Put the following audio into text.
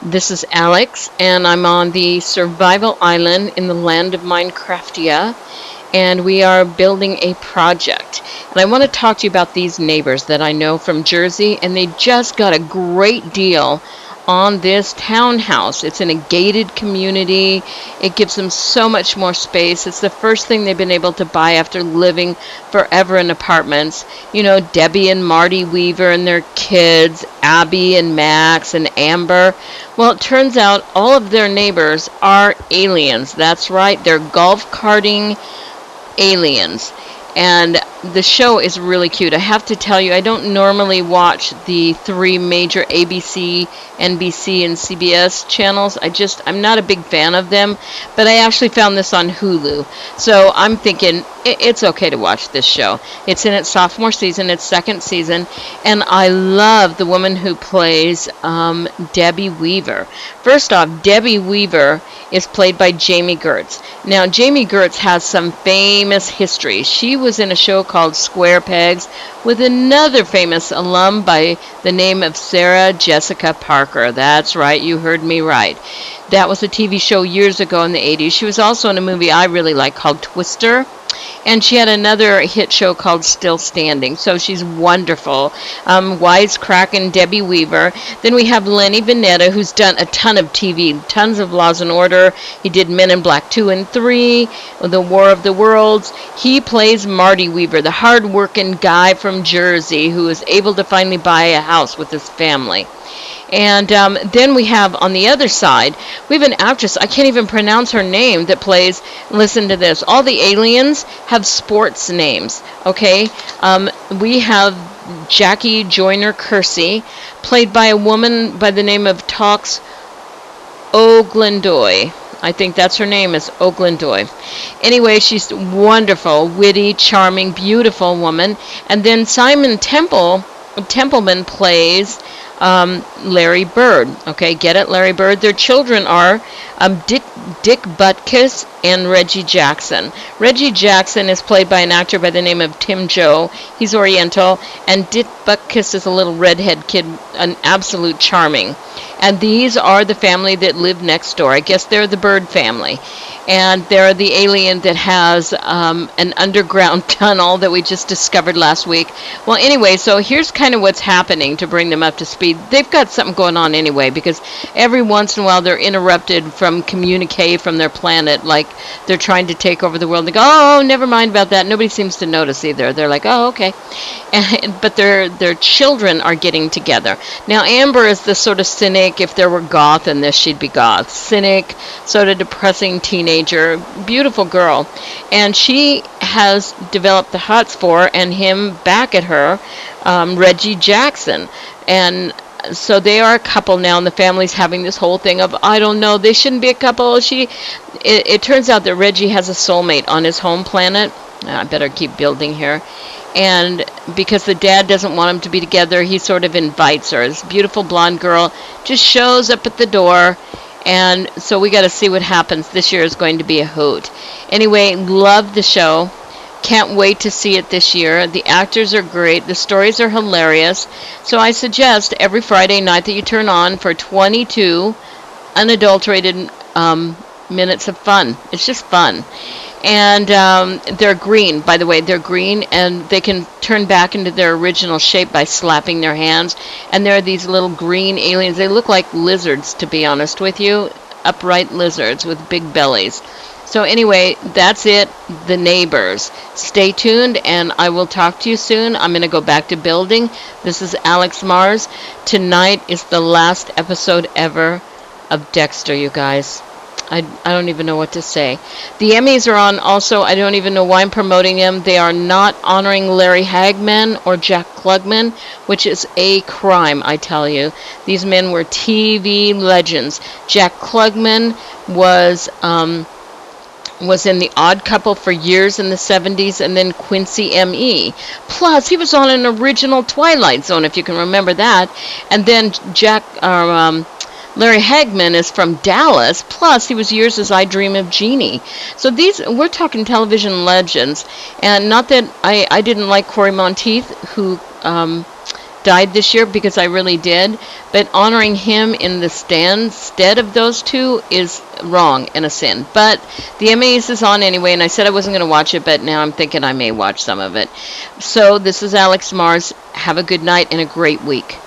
This is Alex, and I'm on the survival island in the land of Minecraftia, and we are building a project. And I want to talk to you about these neighbors that I know from Jersey, and they just got a great deal on this townhouse. It's in a gated community. It gives them so much more space. It's the first thing they've been able to buy after living forever in apartments. You know, Debbie and Marty Weaver and their kids, Abby and Max and Amber. Well, it turns out all of their neighbors are aliens. That's right, they're golf carting aliens. And the show is really cute. I have to tell you, I don't normally watch the three major ABC, NBC, and CBS channels. I'm not a big fan of them, but I actually found this on Hulu. So I'm thinking it's okay to watch this show. It's in its sophomore season, its second season, and I love the woman who plays Debbie Weaver. First off, Debbie Weaver is played by Jamie Gertz. Now, Jamie Gertz has some famous history. She was in a show called Square Pegs with another famous alum by the name of Sarah Jessica Parker. That's right, you heard me right. That was a TV show years ago in the 80s. She was also in a movie I really like called Twister. And she had another hit show called Still Standing. So she's wonderful. Wisecracking Debbie Weaver. Then we have Lenny Venetta, who's done a ton of TV, tons of Laws and Order. He did Men in Black 2 and 3, The War of the Worlds. He plays Marty Weaver, the hard-working guy from Jersey who is able to finally buy a house with his family. And then we have on the other side, we have an actress, I can't even pronounce her name, that plays, listen to this, all the aliens have sports names, okay? We have Jackie Joyner Kersey, played by a woman by the name of Tox Oglendoy. I think that's her name, is Oglendoy. Anyway, she's wonderful, witty, charming, beautiful woman. And then Simon Templeman plays Larry Bird. Okay, get it, Larry Bird. Their children are Dick Butkus and Reggie Jackson. Reggie Jackson is played by an actor by the name of Tim Joe. He's Oriental, and Dick Butkus is a little redhead kid, an absolute charming. And these are the family that live next door. I guess they're the Bird family. And they're the alien that has an underground tunnel that we just discovered last week. Well, anyway, so here's kind of what's happening to bring them up to speed. They've got something going on anyway, because every once in a while they're interrupted from communique from their planet, like they're trying to take over the world. They go, oh, never mind about that. Nobody seems to notice either. They're like, oh, okay. But their children are getting together. Now, Amber is the sort of cynic. If there were goth in this, she'd be goth. Cynic, sort of depressing teenager, beautiful girl. And she has developed the hots for, and him back at her, Reggie Jackson. And so they are a couple now, and the family's having this whole thing of, I don't know, they shouldn't be a couple. It turns out that Reggie has a soulmate on his home planet. I better keep building here. And because the dad doesn't want them to be together, he sort of invites her. This beautiful blonde girl just shows up at the door. And so we got to see what happens. This year is going to be a hoot. Anyway, love the show. Can't wait to see it this year. The actors are great. The stories are hilarious. So I suggest every Friday night that you turn on for 22 unadulterated minutes of fun. It's just fun. And they're green, by the way. They're green, and they can turn back into their original shape by slapping their hands. And there are these little green aliens. They look like lizards, to be honest with you. Upright lizards with big bellies. So anyway, that's it. The neighbors. Stay tuned, and I will talk to you soon. I'm going to go back to building. This is Alex Mars. Tonight is the last episode ever of Dexter, you guys. I don't even know what to say. The Emmys are on also. I don't even know why I'm promoting them. They are not honoring Larry Hagman or Jack Klugman, which is a crime, I tell you. These men were TV legends. Jack Klugman was in The Odd Couple for years in the 70s, and then Quincy M.E. Plus, he was on an original Twilight Zone, if you can remember that. And then Larry Hagman is from Dallas, plus he was years as I Dream of Jeannie. So we're talking television legends, and not that I didn't like Corey Monteith, who died this year because I really did. But honoring him in the stand instead of those two is wrong and a sin. But the Emmys is on anyway, and I said I wasn't going to watch it, but now I'm thinking I may watch some of it. So this is Alex Mars. Have a good night and a great week.